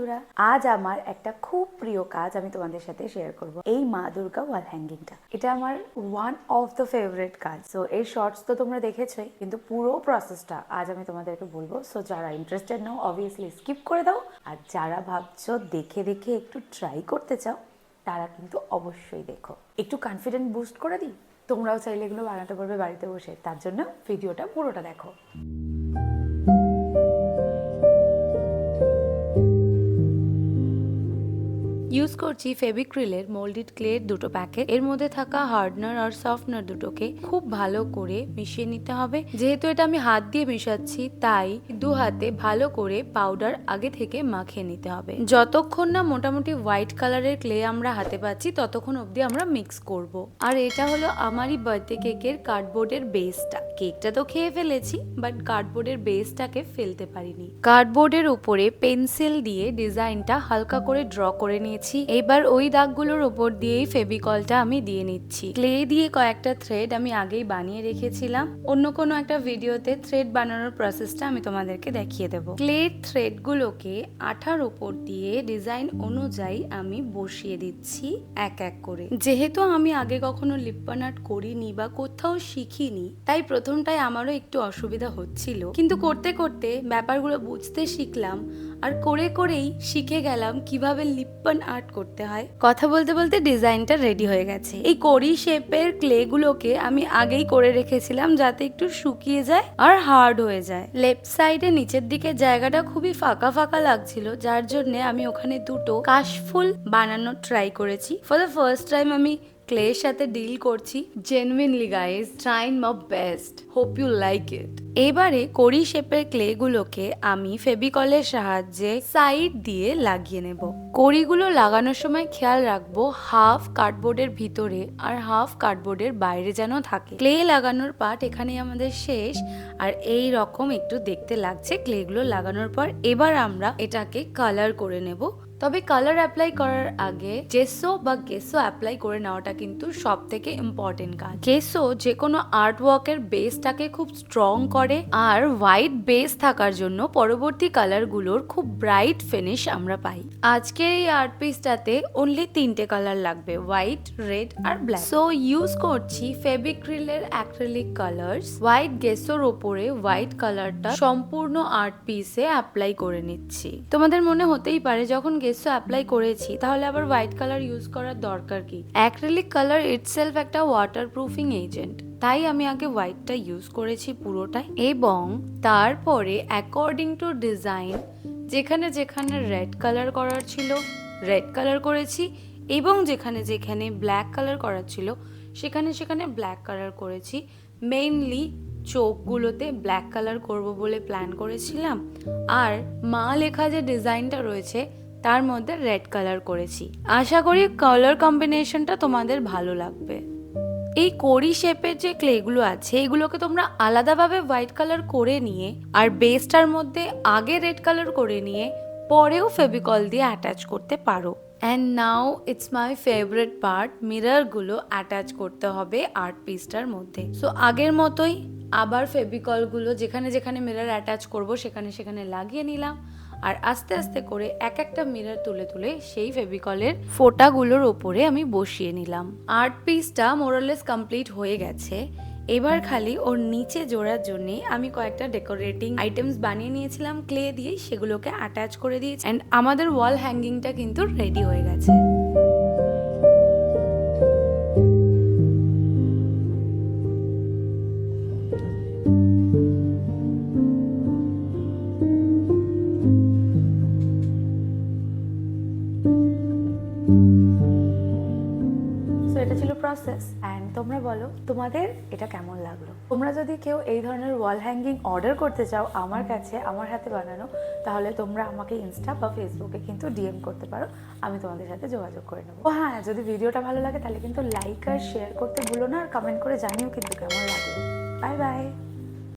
বন্ধুরা, আজ আমার একটা খুব প্রিয় কাজ আমি তোমাদের সাথে শেয়ার করব। এই মা দুর্গা ওয়াল হ্যাঙ্গিংটা, এটা আমার ওয়ান অফ দ্য ফেভারিট কাজ। সো এর শর্টস তো তোমরা দেখেছোই, কিন্তু পুরো প্রসেসটা আজ আমি তোমাদেরকে বলবো। সো যারা ইন্টারেস্টেড নাও অবভিয়াসলি স্কিপ করে দাও, আর যারা ভাবছো দেখে দেখে একটু ট্রাই করতে চাও তারা কিন্তু অবশ্যই দেখো। একটু কনফিডেন্ট বুস্ট করে দিই, তোমরাও চাইলে এগুলো বানাতে পারবে বাড়িতে বসে। তার জন্য ভিডিওটা পুরোটা দেখো। ইউজ করছি ফেভিক্রিলের মোল্ডিড ক্লের দুটো প্যাকেট। এর মধ্যে থাকা হার্ডনার আর সফটনার দুটোকে খুব ভালো করে মিশিয়ে নিতে হবে। যেহেতু এটা আমি হাত দিয়ে মেশাচ্ছি, তাই দু হাতে ভালো করে পাউডার আগে থেকে মাখিয়ে নিতে হবে। যতক্ষণ না মোটামুটি হোয়াইট কালারের ক্লে আমরা হাতে পাচ্ছি, ততক্ষণ অবধি আমরা মিক্স করব। আর এটা হলো আমারই বার্থডে কেকের কার্ডবোর্ডের বেসটা। কেকটা তো খেয়ে ফেলেছি, বাট কার্ডবোর্ডের বেসটাকে ফেলতে পারিনি। কার্ডবোর্ডের উপরে পেন্সিল দিয়ে ডিজাইনটা হালকা করে ড্র করে নিয়েছি। এবার ওই দাগগুলোর উপর দিয়েই ফেভিকলটা আমি দিয়ে নিচ্ছি। ক্লে দিয়ে কয়েকটা থ্রেড আমি আগেই বানিয়ে রেখেছিলাম। অন্য কোনো একটা ভিডিওতে থ্রেড বানানোর প্রসেসটা আমি তোমাদেরকে দেখিয়ে দেবো। ক্লের থ্রেডগুলোকে আঠার উপর দিয়ে ডিজাইন অনুযায়ী আমি বসিয়ে দিচ্ছি এক এক করে। যেহেতু আমি আগে কখনো লিপ্পান আর্ট করিনি বা কোথাও শিখিনি, তাই প্রথমটায় আমারও একটু অসুবিধা হচ্ছিল, কিন্তু করতে করতে ব্যাপারগুলো বুঝতে শিখলাম। আর করে করেই শিখে গেলাম কিভাবে লিপ্পান আর্ট করতে হয়। কথা বলতে বলতে ডিজাইনটা রেডি হয়ে গেছে। এই কড়ি শেপের ক্লে গুলোকে আমি আগেই করে রেখেছিলাম, যাতে একটু শুকিয়ে যায় আর হার্ড হয়ে যায়। লেফট সাইডে নিচের দিকে জায়গাটা খুবই ফাঁকা ফাঁকা লাগছিল, যার জন্য আমি ওখানে দুটো কাশফুল বানানোর ট্রাই করেছি। ফর দ্য ফার্স্ট টাইম আমি ক্লের সাথে ডিল করছি। Genuinely guys, trying my best, hope you like it. এবারে কড়ি শেপের ক্লে গুলোকে আমি ফেভিকলের সাহায্যে সাইড দিয়ে লাগিয়ে নেব। কড়িগুলো লাগানোর সময় খেয়াল রাখবো হাফ কার্ডবোর্ডের ভিতরে আর হাফ কার্ডবোর্ডের বাইরে যেন থাকে। ক্লে লাগানোর পার্ট এখানেই আমাদের শেষ। আর এই রকম একটু দেখতে লাগছে ক্লেগুলো লাগানোর পর। এবার আমরা এটাকে কালার করে নেব। তবে কালার অ্যাপ্লাই করার আগে জেসো বা গেসো অ্যাপ্লাই করে নেওয়াটা কিন্তু সব থেকে ইম্পর্টেন্ট কাজ। গেসো যে কোনো আর্ট ওয়ার্কের বেসটাকে খুব স্ট্রং করে, আর হোয়াইট বেস থাকার জন্য পরবর্তী কালারগুলোর খুব ব্রাইট ফিনিশ আমরা পাই। আজকের এই আর্ট পিসটাতে অনলি 3টে কালার লাগবে, হোয়াইট, রেড আর ব্ল্যাক। সো ইউজ করছি ফেভিক্রিলের অ্যাক্রিলিক কালার্স। হোয়াইট গেসোর ওপরে হোয়াইট কালারটা সম্পূর্ণ আর্ট পিসে অ্যাপ্লাই করে নিচ্ছি। তোমাদের মনে হতেই পারে যখন গেসো অ্যাপ্লাই করেছি তাহলে আবার হোয়াইট কালার ইউজ করার দরকার কি? অ্যাক্রিলিক কালার ইটসেলফ একটা ওয়াটারপ্রুফিং এজেন্ট, তাই আমি আগে হোয়াইটটা ইউজ করেছি পুরোটাই। এবং তারপরে অ্যাকর্ডিং টু ডিজাইন যেখানে যেখানে রেড কালার করার ছিল রেড কালার করেছি, এবং যেখানে যেখানে ব্ল্যাক কালার করার ছিল সেখানে সেখানে ব্ল্যাক কালার করেছি। মেইনলি চোখগুলোতে ব্ল্যাক কালার করব বলে প্ল্যান করেছিলাম, আর মা লেখা যে ডিজাইনটা রয়েছে তার মধ্যে রেড কালার করেছি। আশা করি কালার কম্বিনেশনটা তোমাদের ভালো লাগবে। এই কড়ি শেপের যে ক্লেগুলো আছে এগুলোকে তোমরা আলাদাভাবে হোয়াইট কালার করে নিয়ে আর বেসটার মধ্যে আগে রেড কালার করে নিয়ে পরেও ফেভিকল দিয়ে অ্যাটাচ করতে পারো। And now it's my favourite part, মিররগুলো অ্যাটাচ করতে হবে আর্ট পিসটার মধ্যে। সো আগের মতোই আবার ফেভিকলগুলো যেখানে যেখানে মিরর অ্যাটাচ করব সেখানে সেখানে লাগিয়ে নিলাম, আর আস্তে আস্তে করে এক একটা মিরর তুলে তুলে সেই ফেভিকলের ফোঁটাগুলোর ওপরে আমি বসিয়ে নিলাম। আর্ট পিসটা মোরলেস কমপ্লিট হয়ে গেছে। এবার খালি ওর নিচে জোড়ার জন্য আমি কয়েকটা ডেকোরেটিং আইটেমস বানিয়ে নিয়েছিলাম ক্লে দিয়ে, সেগুলোকে অ্যাটাচ করে দিয়েছি। অ্যান্ড আমাদের ওয়াল হ্যাঙ্গিংটা কিন্তু রেডি হয়ে গেছে। এটা ছিল প্রসেস। অ্যান্ড তোমরা বলো তোমাদের এটা কেমন লাগলো। তোমরা যদি কেউ এই ধরনের ওয়াল হ্যাঙ্গিং অর্ডার করতে চাও আমার কাছে, আমার হাতে বানানো, তাহলে তোমরা আমাকে ইনস্টা বা ফেসবুকে কিন্তু ডিএম করতে পারো, আমি তোমাদের সাথে যোগাযোগ করে নেবো। ও হ্যাঁ, যদি ভিডিওটা ভালো লাগে তাহলে কিন্তু লাইক আর শেয়ার করতে ভুলো না, আর কমেন্ট করে জানিও কিন্তু কেমন লাগলো। Bye bye.